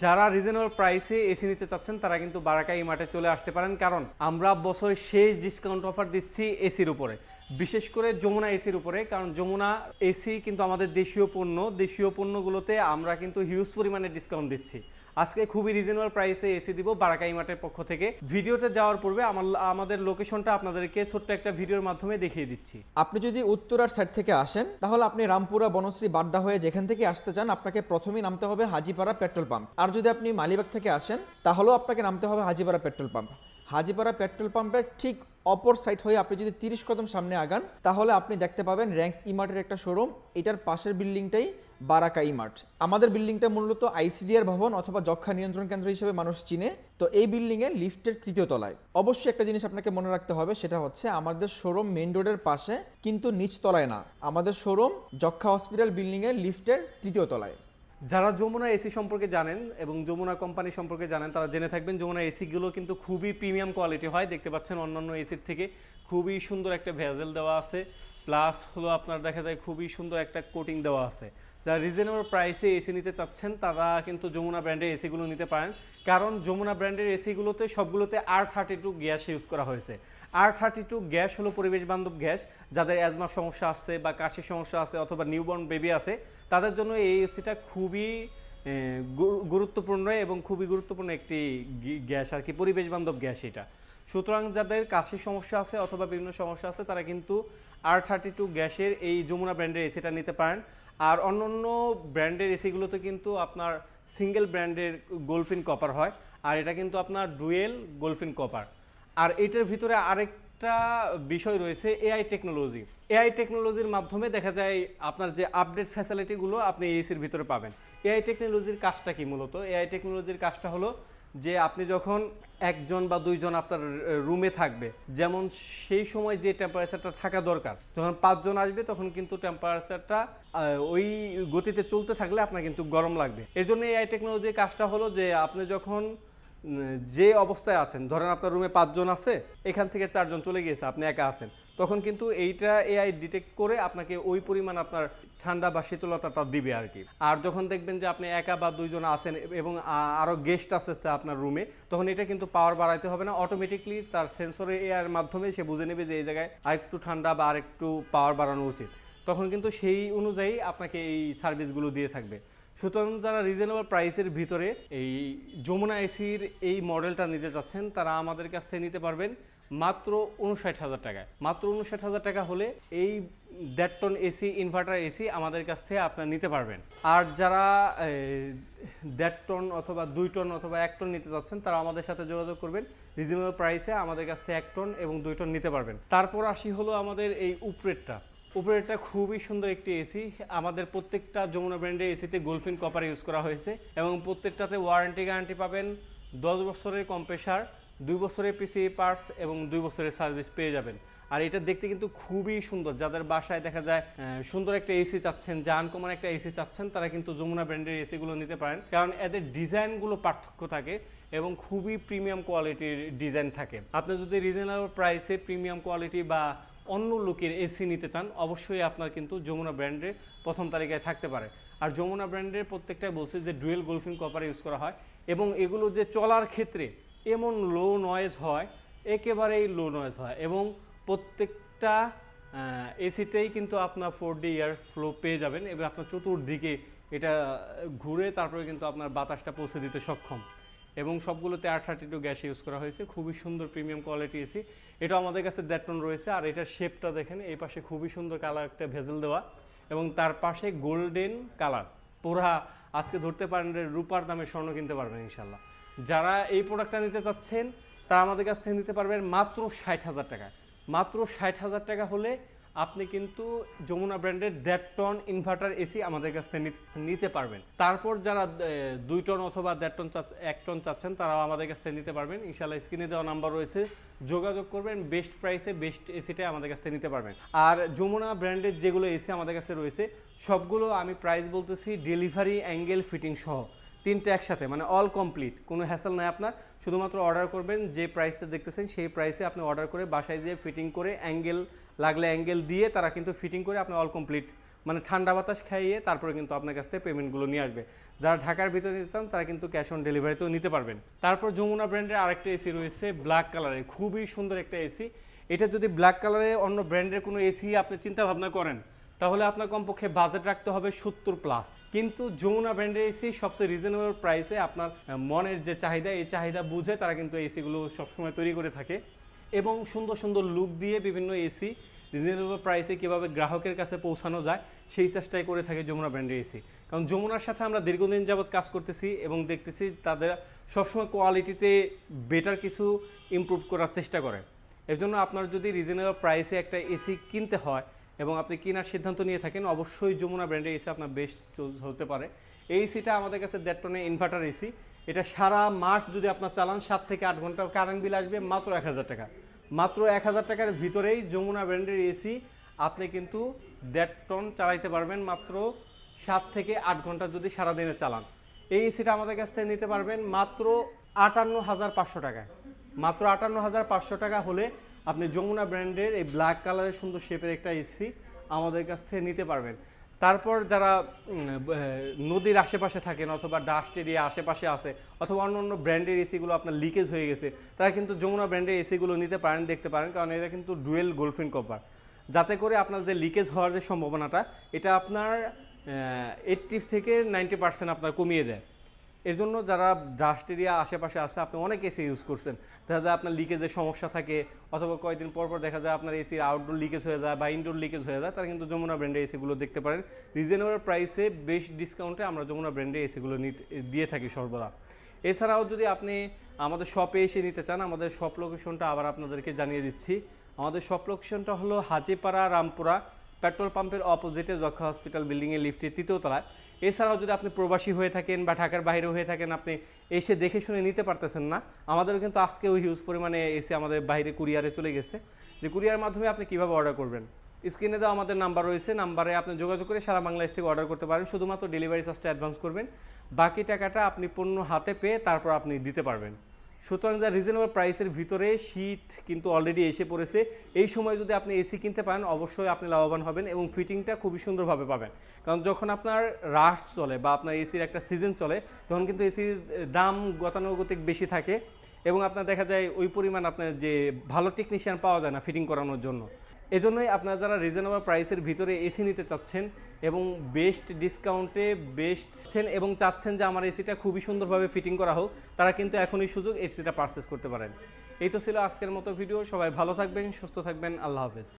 যারা রিজনেবল প্রাইসে এসি নিতে চাচ্ছেন তারা কিন্তু বারাকা ই মার্টে চলে আসতে পারেন, কারণ আমরা বছরের শেষ ডিসকাউন্ট অফার দিচ্ছি এসির উপরে, বিশেষ করে যমুনা এসির উপরে। কারণ যমুনা এসি কিন্তু আমাদের দেশীয় পণ্য, দেশীয় পণ্যগুলোতে আমরা কিন্তু হিউজ পরিমাণে ডিসকাউন্ট দিচ্ছি। আজকে খুবই রিজনেবল প্রাইসে এসি দিব বারাকা ই মার্টের পক্ষ থেকে। ভিডিওতে যাওয়ার পূর্বে আমাদের লোকেশনটা আপনাদেরকে ছোট্ট একটা ভিডিওর মাধ্যমে দেখিয়ে দিচ্ছি। আপনি যদি উত্তরার সাইড থেকে আসেন তাহলে আপনি রামপুরা বনশ্রী বাড্ডা হয়ে যেখান থেকে আসতে চান আপনাকে প্রথমেই নামতে হবে হাজিপাড়া পেট্রোল পাম্প। আর যদি আপনি মালিবাগ থেকে আসেন তাহলেও আপনাকে নামতে হবে Hajipara petrol pump. Hajipara petrol পাম্পের ঠিক অপর সাইড হয়ে আপনি যদি 30 কদম সামনে আগান তাহলে আপনি দেখতে পাবেন র্যাঙ্কস ইমার্টের একটা শোরুম। এটার পাশের বিল্ডিংটাই বারাকা ইমার্ট। আমাদের বিল্ডিংটা মূলত আইসিডিআর ভবন অথবা যক্ষ্মা নিয়ন্ত্রণ কেন্দ্র হিসেবে মানুষ চিনে। তো এই বিল্ডিংয়ে লিফটের 3য় তলায়। অবশ্যই একটা জিনিস আপনাকে মনে রাখতে হবে, সেটা হচ্ছে আমাদের শোরুম মেইন রোডের পাশে, কিন্তু নিচ তলায় না। আমাদের শোরুম যক্ষ্মা হসপিটাল বিল্ডিংয়ে লিফটের 3য় তলায়। যারা যমুনা এসি সম্পর্কে জানেন এবং যমুনা কোম্পানি সম্পর্কে জানেন তারা জেনে থাকবেন যমুনা এসিগুলো কিন্তু খুবই প্রিমিয়াম কোয়ালিটি হয়। দেখতে পাচ্ছেন অন্যান্য এসির থেকে খুবই সুন্দর একটা ভেজেল দেওয়া আছে, প্লাস হলো আপনার দেখা যায় খুবই সুন্দর একটা কোটিং দেওয়া আছে। যারা রিজনেবল প্রাইসে এসি নিতে চাচ্ছেন তারা কিন্তু যমুনা ব্র্যান্ডের এসিগুলো নিতে পারেন, কারণ যমুনা ব্র্যান্ডের এসিগুলোতে সবগুলোতে R32 গ্যাস ইউজ করা হয়েছে। R32 গ্যাস হলো পরিবেশ বান্ধব গ্যাস। যাদের অ্যাজমার সমস্যা আছে বা কাশির সমস্যা আছে অথবা নিউবর্ন বেবি আছে তাদের জন্য এই এসিটা খুবই গুরুত্বপূর্ণ এবং খুবই গুরুত্বপূর্ণ একটি গ্যাস আর কি, পরিবেশ বান্ধব গ্যাস এটা। সুতরাং যাদের কাশির সমস্যা আছে অথবা বিভিন্ন সমস্যা আছে তারা কিন্তু R32 গ্যাসের এই যমুনা ব্র্যান্ডের এসিটা নিতে পারেন। আর অন্য ব্র্যান্ডের এসিগুলোতে কিন্তু আপনার সিঙ্গেল ব্র্যান্ডের গোলফিন কপার হয়, আর এটা কিন্তু আপনার ডুয়েল গোলফিন কপার। আর এটার ভিতরে আরেকটা বিষয় রয়েছে এআই টেকনোলজি। এআই টেকনোলজির মাধ্যমে দেখা যায় আপনার যে আপডেট ফ্যাসিলিটিগুলো আপনি এসির ভিতরে পাবেন। এআই টেকনোলজির কাজটা কি? মূলত এআই টেকনোলজির কাজটা হলো যে আপনি যখন একজন বা দুইজন আপনার রুমে থাকবে, যেমন সেই সময় যে টেম্পারেচারটা থাকা দরকার, যখন 5 জন আসবে তখন কিন্তু টেম্পারেচারটা ওই গতিতে চলতে থাকলে আপনার কিন্তু গরম লাগবে। এর জন্য এআই টেকনোলজির কাজটা হলো যে আপনি যখন যে অবস্থায় আছেন, ধরেন আপনার রুমে 5 জন আছে, এখান থেকে 4 জন চলে গিয়েছে, আপনি একা আছেন, তখন কিন্তু এইটা এআই ডিটেক্ট করে আপনাকে ওই পরিমাণ আপনার ঠান্ডা বা শীতলতাটা দিবে আর কি। আর যখন দেখবেন যে আপনি একা বা 2 জন আছেন এবং আরও গেস্ট আসছে আপনার রুমে, তখন এটা কিন্তু পাওয়ার বাড়াইতে হবে না, অটোমেটিকলি তার সেন্সরে এআইয়ের মাধ্যমে সে বুঝে নেবে যে এই জায়গায় আরেকটু ঠান্ডা বা আরেকটু পাওয়ার বাড়ানো উচিত, তখন কিন্তু সেই অনুযায়ী আপনাকে এই সার্ভিসগুলো দিয়ে থাকবে। সুতরাং যারা রিজনেবল প্রাইসের ভিতরে এই যমুনা এসির এই মডেলটা নিতে চাচ্ছেন তারা আমাদের কাছ থেকে নিতে পারবেন মাত্র 59,000 টাকায়। মাত্র 59,000 টাকা হলে এই 1.5 টন এসি ইনভার্টার এসি আমাদের কাছ থেকে আপনারা নিতে পারবেন। আর যারা 1.5 টন অথবা 2 টন অথবা 1 টন নিতে চাচ্ছেন তারা আমাদের সাথে যোগাযোগ করবেন। রিজনেবল প্রাইসে আমাদের কাছ থেকে 1 টন এবং 2 টন নিতে পারবেন। তারপর আসি হলো আমাদের এই উপরেরটা খুবই সুন্দর একটি এসি। আমাদের প্রত্যেকটা যমুনা ব্র্যান্ডের এসিতে গোলফিন কপার ইউজ করা হয়েছে এবং প্রত্যেকটাতে ওয়ারেন্টি গ্যারান্টি পাবেন। 10 বছরের কম্প্রেসার, 2 বছরের পিসি পার্টস এবং 2 বছরের সার্ভিস পেয়ে যাবেন। আর এটা দেখতে কিন্তু খুবই সুন্দর। যাদের বাসায় দেখা যায় সুন্দর একটা এসি চাচ্ছেন, আনকমন একটা এসি চাচ্ছেন, তারা কিন্তু যমুনা ব্র্যান্ডের এসিগুলো নিতে পারেন, কারণ এদের ডিজাইনগুলো পার্থক্য থাকে এবং খুবই প্রিমিয়াম কোয়ালিটির ডিজাইন থাকে। আপনি যদি রিজনেবল প্রাইসে প্রিমিয়াম কোয়ালিটি বা অন্য লোকের এসি নিতে চান, অবশ্যই আপনার কিন্তু যমুনা ব্র্যান্ডের প্রথম তালিকায় থাকতে পারে। আর যমুনা ব্র্যান্ডের প্রত্যেকটাই বলছে যে ডুয়েল গোলফিন কপার ইউজ করা হয় এবং এগুলো যে চলার ক্ষেত্রে এমন লো নয়েজ হয়, একেবারেই লো নয়েজ হয় এবং প্রত্যেকটা এসিতেই কিন্তু আপনার 4D এয়ার ফ্লো পেয়ে যাবেন এবং আপনার চতুর্দিকে এটা ঘুরে তারপরে কিন্তু আপনার বাতাসটা পৌঁছে দিতে সক্ষম। এবং সবগুলোতে R32 গ্যাস ইউজ করা হয়েছে। খুবই সুন্দর প্রিমিয়াম কোয়ালিটি এসি। এটা আমাদের কাছে 1.5 টন রয়েছে। আর এটার শেপটা দেখেন, এই পাশে খুবই সুন্দর কালার একটা ভেজেল দেওয়া এবং তার পাশে গোল্ডেন কালার। পুরা আজকে ধরতে পারেন রূপার দামে স্বর্ণ কিনতে পারবেন ইনশাল্লাহ। যারা এই প্রোডাক্টটা নিতে চাচ্ছেন তারা আমাদের কাছ থেকে নিতে পারবেন মাত্র 60,000 টাকায়। মাত্র 60,000 টাকা হলে আপনি কিন্তু যমুনা ব্র্যান্ডের 1.5 টন ইনভার্টার এসি আমাদের কাছ থেকে নিতে পারবেন। তারপর যারা 2 টন অথবা 1.5 টন 1 টন চাচ্ছেন তারাও আমাদের কাছ থেকে নিতে পারবেন ইনশাল্লাহ। স্ক্রিনে দেওয়া নাম্বার রয়েছে, যোগাযোগ করবেন, বেস্ট প্রাইসে বেস্ট এসিটাই আমাদের কাছ থেকে নিতে পারবেন। আর যমুনা ব্র্যান্ডের যেগুলো এসি আমাদের কাছে রয়েছে সবগুলো আমি প্রাইস বলতেছি ডেলিভারি, অ্যাঙ্গেল, ফিটিং সহ 3টে একসাথে, মানে অল কমপ্লিট, কোনো হ্যাসেল নাই আপনার। শুধুমাত্র অর্ডার করবেন, যে প্রাইসটা দেখতেছেন সেই প্রাইসে আপনি অর্ডার করে বাসায় যেয়ে ফিটিং করে অ্যাঙ্গেল লাগলে অ্যাঙ্গেল দিয়ে তারা কিন্তু ফিটিং করে আপনি অল কমপ্লিট মানে ঠান্ডা বাতাস খাইয়ে তারপরে কিন্তু আপনার কাছ থেকে পেমেন্টগুলো নিয়ে আসবে। যারা ঢাকার ভিতরে নিতে চান তারা কিন্তু ক্যাশ অন ডেলিভারিতেও নিতে পারবেন। তারপর যমুনা ব্র্যান্ডের আরেকটা এসি রয়েছে ব্ল্যাক কালারে, খুবই সুন্দর একটা এসি। এটা যদি ব্ল্যাক কালারে অন্য ব্র্যান্ডের কোনো এসি আপনি চিন্তা ভাবনা করেন তাহলে আপনার কমপক্ষে বাজেট রাখতে হবে 70+। কিন্তু যমুনা ব্র্যান্ডের এসি সবচেয়ে রিজনেবল প্রাইসে আপনার মনের যে চাহিদা, এই চাহিদা বুঝে তারা কিন্তু এসিগুলো সবসময় তৈরি করে থাকে এবং সুন্দর সুন্দর লুক দিয়ে বিভিন্ন এসি রিজনেবল প্রাইসে কীভাবে গ্রাহকের কাছে পৌঁছানো যায় সেই চেষ্টাই করে থাকে যমুনা ব্র্যান্ডের এসি। কারণ যমুনার সাথে আমরা দীর্ঘদিন যাবৎ কাজ করতেছি এবং দেখতেছি তাদের সবসময় কোয়ালিটিতে বেটার কিছু ইমপ্রুভ করার চেষ্টা করে। এর জন্য আপনার যদি রিজনেবল প্রাইসে একটা এসি কিনতে হয় এবং আপনি কেনার সিদ্ধান্ত নিয়ে থাকেন, অবশ্যই যমুনা ব্র্যান্ডের এসি আপনার বেস্ট চুজ হতে পারে। এই এসিটা আমাদের কাছে 1.5 টনের ইনভার্টার এসি। এটা সারা মাস যদি আপনার চালান 7 থেকে 8 ঘন্টা কারেন্ট বিল আসবে মাত্র 1000 টাকা। মাত্র 1000 টাকার ভিতরেই যমুনা ব্র্যান্ডের এসি আপনি কিন্তু 1.5 টন চালাইতে পারবেন মাত্র 7 থেকে 8 ঘন্টা যদি সারাদিনে চালান। এই এসিটা আমাদের কাছ থেকে নিতে পারবেন মাত্র 58,500 টাকায়। মাত্র 58,500 টাকা হলে আপনি যমুনা ব্র্যান্ডের এই ব্ল্যাক কালারের সুন্দর শেপের একটা এসি আমাদের কাছ থেকে নিতে পারবেন। তারপর যারা নদীর আশেপাশে থাকেন অথবা ডাস্ট এরিয়া আশেপাশে আছে অথবা অন্য অন্য ব্র্যান্ডের এসিগুলো আপনার লিকেজ হয়ে গেছে, তারা কিন্তু যমুনা ব্র্যান্ডের এসিগুলো নিতে পারেন, দেখতে পারেন। কারণ এটা কিন্তু ডুয়েল গোল্ডফিন কভার, যাতে করে আপনার যে লিকেজ হওয়ার যে সম্ভাবনাটা এটা আপনার 80 থেকে 90% আপনার কমিয়ে দেয়। এর জন্য যারা ডাস্ট এরিয়া আশেপাশে আছে আপনি অনেক এসি ইউজ করছেন, দেখা যায় আপনার লিকেজের সমস্যা থাকে অথবা কয়েকদিন পর পর দেখা যায় আপনার এসির আউটডোর লিকেজ হয়ে যায় বা ইনডোর লিকেজ হয়ে যায়, তারা কিন্তু যমুনা ব্র্যান্ডের এসিগুলো দেখতে পারেন। রিজনেবল প্রাইসে বেস্ট ডিসকাউন্টে আমরা যমুনা ব্র্যান্ডের এসিগুলো দিয়ে থাকি সর্বদা। এছাড়াও যদি আপনি আমাদের শপে এসে নিতে চান, আমাদের শপ লোকেশনটা আবার আপনাদেরকে জানিয়ে দিচ্ছি। আমাদের শপ লোকেশনটা হলো হাজিপাড়া রামপুরা পেট্রোল পাম্পের অপোজিটে যক্ষা হসপিটাল বিল্ডিংয়ের লিফটের 3য় তলায়। এছাড়াও যদি আপনি প্রবাসী হয়ে থাকেন বা ঢাকার বাইরে হয়ে থাকেন, আপনি এসে দেখে শুনে নিতে পারতেছেন না, আমাদেরও কিন্তু আজকেও হিউজ পরিমাণে এসে আমাদের বাইরে কুরিয়ারে চলে গেছে। যে কুরিয়ার মাধ্যমে আপনি কীভাবে অর্ডার করবেন, স্ক্রিনে দেওয়া আমাদের নাম্বার রয়েছে, নাম্বারে আপনি যোগাযোগ করে সারা বাংলাদেশ থেকে অর্ডার করতে পারেন। শুধুমাত্র ডেলিভারি চার্জটা অ্যাডভান্স করবেন, বাকি টাকাটা আপনি পণ্য হাতে পেয়ে তারপর আপনি দিতে পারবেন। সুতরাং যা রিজনেবল প্রাইসের ভিতরে শীত কিন্তু অলরেডি এসে পড়েছে, এই সময় যদি আপনি এসি কিনতে পারেন অবশ্যই আপনি লাভবান হবেন এবং ফিটিংটা খুবই সুন্দরভাবে পাবেন। কারণ যখন আপনার রাশ চলে বা আপনার এসির একটা সিজন চলে তখন কিন্তু এসির দাম গতানুগতিক বেশি থাকে এবং আপনার দেখা যায় ওই পরিমাণ আপনার যে ভালো টেকনিশিয়ান পাওয়া যায় না ফিটিং করানোর জন্য। এজন্যই আপনারা যারা রিজনেবল প্রাইসের ভিতরে এসি নিতে চাচ্ছেন এবং বেস্ট ডিসকাউন্টে বেস্ট এবং চাচ্ছেন যে আমার এসিটা খুবই সুন্দরভাবে ফিটিং করা হোক, তারা কিন্তু এখনই সুযোগ এসিটা পারচেস করতে পারেন। এই তো ছিল আজকের মতো ভিডিও। সবাই ভালো থাকবেন, সুস্থ থাকবেন, আল্লাহ হাফেজ।